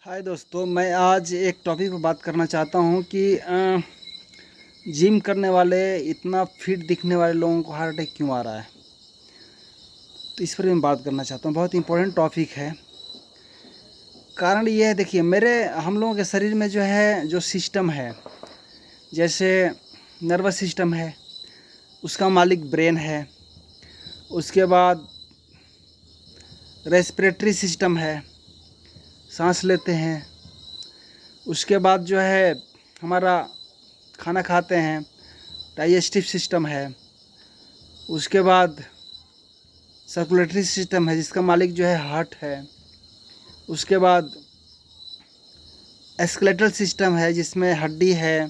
हाय दोस्तों, मैं आज एक टॉपिक पर बात करना चाहता हूँ कि जिम करने वाले इतना फिट दिखने वाले लोगों को हार्ट अटैक क्यों आ रहा है। तो इस पर मैं बात करना चाहता हूँ। बहुत इंपॉर्टेंट टॉपिक है। कारण ये है, देखिए, हम लोगों के शरीर में जो है, जो सिस्टम है, जैसे नर्वस सिस्टम है, उसका मालिक ब्रेन है। उसके बाद रेस्पिरेटरी सिस्टम है, सांस लेते हैं। उसके बाद जो है हमारा खाना खाते हैं, डाइजेस्टिव सिस्टम है। उसके बाद सर्कुलेटरी सिस्टम है, जिसका मालिक जो है हार्ट है। उसके बाद स्केलेटल सिस्टम है, जिसमें हड्डी है।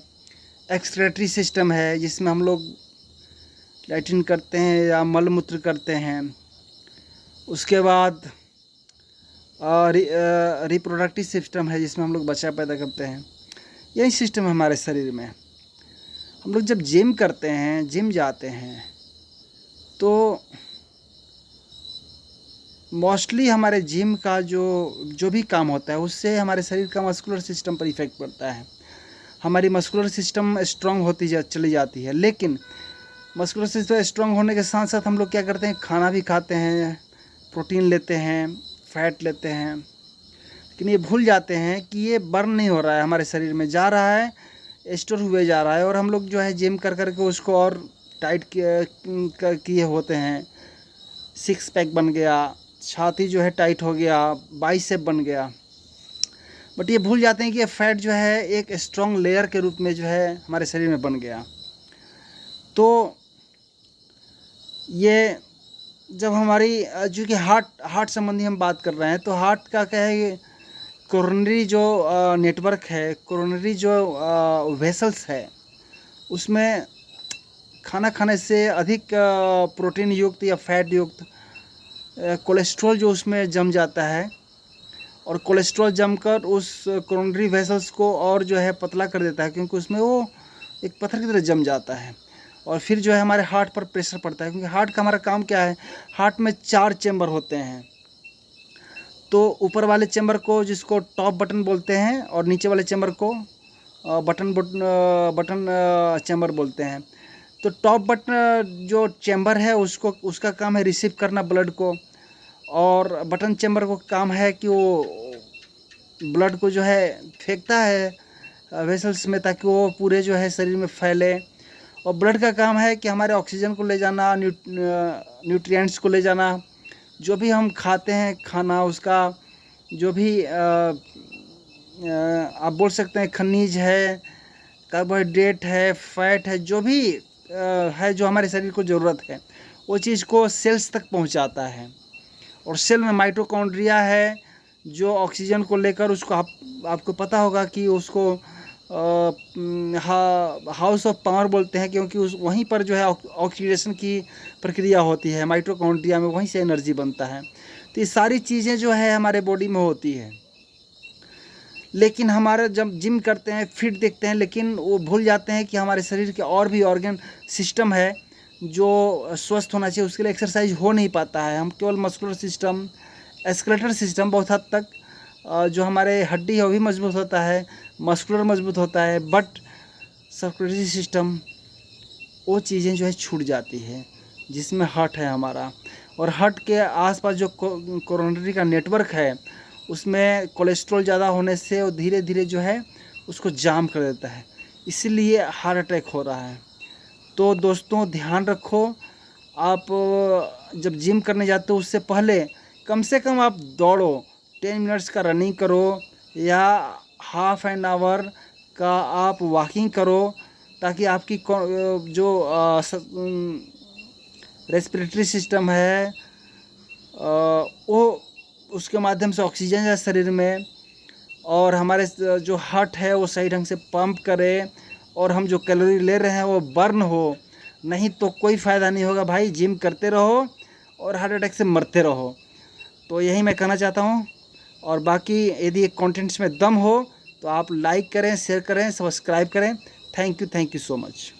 एक्सक्रेटरी सिस्टम है, जिसमें हम लोग लैट्रिन करते हैं या मल मूत्र करते हैं। उसके बाद रिप्रोडक्टिव सिस्टम है, जिसमें हम लोग बच्चा पैदा करते हैं। यही सिस्टम है हमारे शरीर में। हम लोग जब जिम करते हैं, जिम जाते हैं, तो मोस्टली हमारे जिम का जो भी काम होता है, उससे हमारे शरीर का मस्कुलर सिस्टम पर इफ़ेक्ट पड़ता है। हमारी मस्कुलर सिस्टम स्ट्रांग होती चली जाती है। लेकिन मस्कुलर सिस्टम स्ट्रांग होने के साथ साथ हम लोग क्या करते हैं, खाना भी खाते हैं, प्रोटीन लेते हैं, फैट लेते हैं। लेकिन ये भूल जाते हैं कि ये बर्न नहीं हो रहा है, हमारे शरीर में जा रहा है, स्टोर हुए जा रहा है। और हम लोग जो है जिम कर के उसको और टाइट किए होते हैं। सिक्स पैक बन गया, छाती जो है टाइट हो गया, बाइसेप बन गया। बट ये भूल जाते हैं कि ये फैट जो है एक स्ट्रॉन्ग लेयर के रूप में जो है हमारे शरीर में बन गया। तो ये जब हमारी जो कि हार्ट संबंधी हम बात कर रहे हैं, तो हार्ट का क्या है, कोरोनरी जो नेटवर्क है, कोरोनरी जो वेसल्स है, उसमें खाना खाने से अधिक प्रोटीन युक्त या फैट युक्त कोलेस्ट्रॉल जो उसमें जम जाता है, और कोलेस्ट्रॉल जमकर उस कोरोनरी वेसल्स को और जो है पतला कर देता है, क्योंकि उसमें वो एक पत्थर की तरह जम जाता है। और फिर जो है हमारे हार्ट पर प्रेशर पड़ता है, क्योंकि हार्ट का हमारा काम क्या है, हार्ट में 4 चेंबर होते हैं। तो ऊपर वाले चेंबर को, जिसको टॉप बटन बोलते हैं, और नीचे वाले चेंबर को बटन चेंबर बोलते हैं। तो टॉप बटन जो चेंबर है, उसका काम है रिसीव करना ब्लड को, और बटन चेंबर को काम है कि वो ब्लड को जो है फेंकता है वेसल्स में, ताकि वो पूरे जो है शरीर में फैले। और ब्लड का काम है कि हमारे ऑक्सीजन को ले जाना, न्यूट्रिएंट्स को ले जाना, जो भी हम खाते हैं खाना, उसका जो भी आप बोल सकते हैं खनिज है, कार्बोहाइड्रेट है, फैट है, जो भी है जो हमारे शरीर को ज़रूरत है, वो चीज़ को सेल्स तक पहुंचाता है। और सेल में माइटोकॉन्ड्रिया है, जो ऑक्सीजन को लेकर उसको आपको पता होगा कि उसको हाउस ऑफ पावर बोलते हैं, क्योंकि वहीं पर जो है ऑक्सीडेशन की प्रक्रिया होती है माइटोकॉन्ड्रिया में, वहीं से एनर्जी बनता है। तो ये सारी चीज़ें जो है हमारे बॉडी में होती है। लेकिन हमारे जब जिम करते हैं, फिट दिखते हैं, लेकिन वो भूल जाते हैं कि हमारे शरीर के और भी ऑर्गन सिस्टम है जो स्वस्थ होना चाहिए, उसके लिए एक्सरसाइज हो नहीं पाता है। हम केवल मस्कुलर सिस्टम, स्केलेटल सिस्टम बहुत हद तक जो हमारे हड्डी है वो भी मजबूत होता है, मस्कुलर मजबूत होता है, बट सर्कुलेटरी सिस्टम, वो चीज़ें जो है छूट जाती है, जिसमें हार्ट है हमारा। और हार्ट के आसपास जो कोरोनरी का नेटवर्क है, उसमें कोलेस्ट्रॉल ज़्यादा होने से वो धीरे धीरे जो है उसको जाम कर देता है, इसीलिए हार्ट अटैक हो रहा है। तो दोस्तों, ध्यान रखो, आप जब जिम करने जाते हो उससे पहले कम से कम आप दौड़ो, 10 मिनट्स का रनिंग करो, या हाफ एन आवर का आप वॉकिंग करो, ताकि आपकी जो रेस्पिरेटरी सिस्टम है वो उसके माध्यम से ऑक्सीजन है शरीर में, और हमारे जो हार्ट है वो सही ढंग से पंप करे, और हम जो कैलोरी ले रहे हैं वो बर्न हो। नहीं तो कोई फ़ायदा नहीं होगा भाई, जिम करते रहो और हार्ट अटैक से मरते रहो। तो यही मैं कहना चाहता हूँ। और बाकी यदि कंटेंट्स में दम हो तो आप लाइक करें, शेयर करें, सब्सक्राइब करें। Thank you so much.